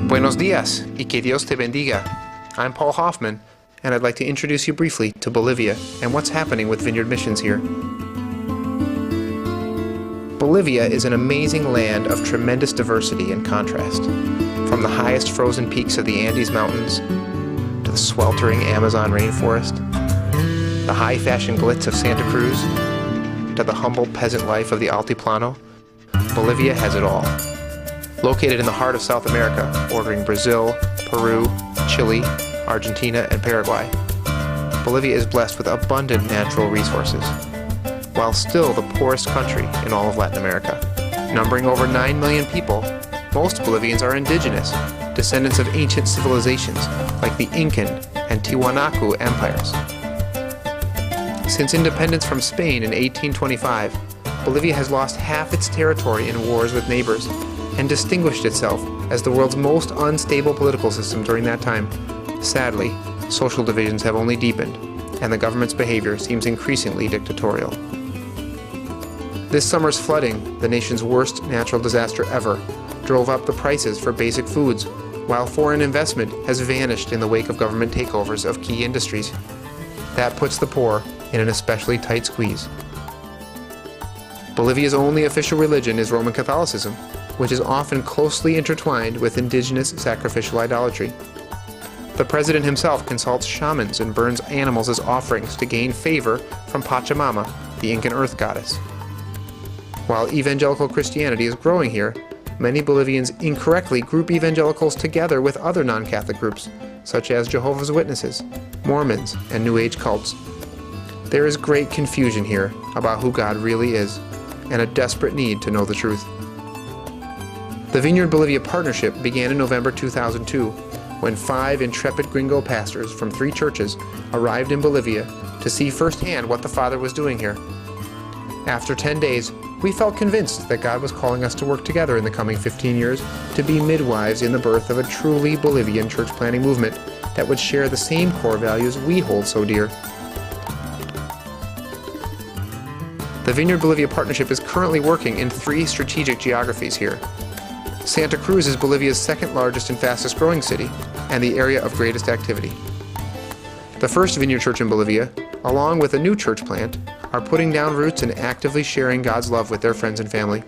Buenos dias, y que Dios te bendiga. I'm Paul Hoffman, and I'd like to introduce you briefly to Bolivia and what's happening with Vineyard Missions here. Bolivia is an amazing land of tremendous diversity and contrast. From the highest frozen peaks of the Andes Mountains, to the sweltering Amazon rainforest, the high-fashion glitz of Santa Cruz, to the humble peasant life of the Altiplano, Bolivia has it all. Located in the heart of South America, bordering Brazil, Peru, Chile, Argentina, and Paraguay, Bolivia is blessed with abundant natural resources, while still the poorest country in all of Latin America. Numbering over 9 million people, most Bolivians are indigenous, descendants of ancient civilizations like the Incan and Tiwanaku empires. Since independence from Spain in 1825, Bolivia has lost half its territory in wars with neighbors and distinguished itself as the world's most unstable political system during that time. Sadly, social divisions have only deepened, and the government's behavior seems increasingly dictatorial. This summer's flooding, the nation's worst natural disaster ever, drove up the prices for basic foods, while foreign investment has vanished in the wake of government takeovers of key industries. That puts the poor in an especially tight squeeze. Bolivia's only official religion is Roman Catholicism, which is often closely intertwined with indigenous sacrificial idolatry. The president himself consults shamans and burns animals as offerings to gain favor from Pachamama, the Incan earth goddess. While evangelical Christianity is growing here, many Bolivians incorrectly group evangelicals together with other non-Catholic groups, such as Jehovah's Witnesses, Mormons, and New Age cults. There is great confusion here about who God really is, and a desperate need to know the truth. The Vineyard Bolivia partnership began in November 2002, when 5 intrepid gringo pastors from 3 churches arrived in Bolivia to see firsthand what the Father was doing here. After 10 days, we felt convinced that God was calling us to work together in the coming 15 years to be midwives in the birth of a truly Bolivian church planting movement that would share the same core values we hold so dear. The Vineyard Bolivia partnership is currently working in 3 strategic geographies here. Santa Cruz is Bolivia's second largest and fastest growing city, and the area of greatest activity. The first Vineyard Church in Bolivia, along with a new church plant, are putting down roots and actively sharing God's love with their friends and family.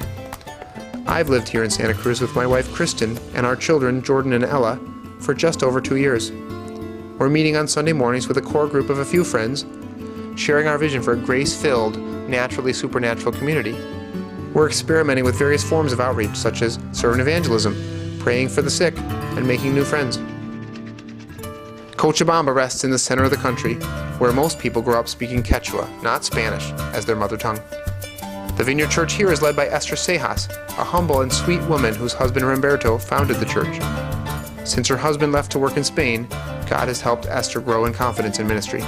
I've lived here in Santa Cruz with my wife Kristen and our children Jordan and Ella for just over 2 years. We're meeting on Sunday mornings with a core group of a few friends, sharing our vision for a grace-filled, naturally supernatural community. We're experimenting with various forms of outreach, such as servant evangelism, praying for the sick, and making new friends. Cochabamba rests in the center of the country, where most people grow up speaking Quechua, not Spanish, as their mother tongue. The Vineyard Church here is led by Esther Cejas, a humble and sweet woman whose husband Ramberto founded the church. Since her husband left to work in Spain, God has helped Esther grow in confidence in ministry.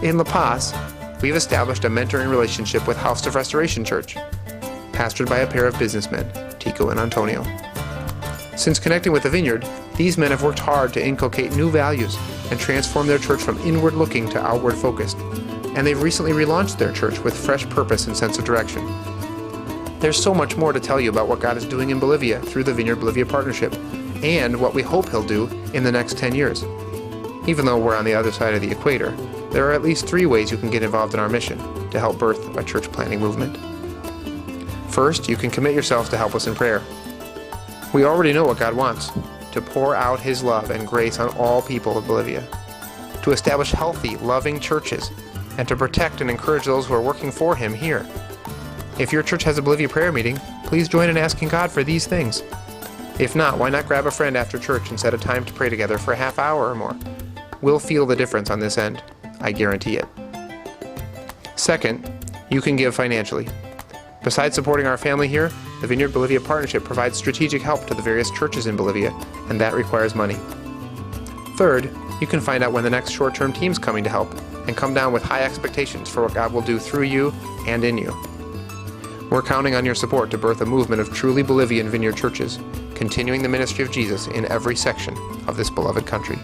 In La Paz, we've established a mentoring relationship with House of Restoration Church, pastored by a pair of businessmen, Tico and Antonio. Since connecting with the Vineyard, these men have worked hard to inculcate new values and transform their church from inward-looking to outward-focused, and they've recently relaunched their church with fresh purpose and sense of direction. There's so much more to tell you about what God is doing in Bolivia through the Vineyard Bolivia partnership, and what we hope He'll do in the next 10 years. Even though we're on the other side of the equator, there are at least 3 ways you can get involved in our mission to help birth a church planting movement. First, you can commit yourself to help us in prayer. We already know what God wants: to pour out His love and grace on all people of Bolivia, to establish healthy, loving churches, and to protect and encourage those who are working for Him here. If your church has a Bolivia prayer meeting, please join in asking God for these things. If not, why not grab a friend after church and set a time to pray together for a half hour or more? We'll feel the difference on this end. I guarantee it. Second, you can give financially. Besides supporting our family here, the Vineyard Bolivia Partnership provides strategic help to the various churches in Bolivia, and that requires money. Third, you can find out when the next short-term team's coming to help, and come down with high expectations for what God will do through you and in you. We're counting on your support to birth a movement of truly Bolivian vineyard churches, continuing the ministry of Jesus in every section of this beloved country.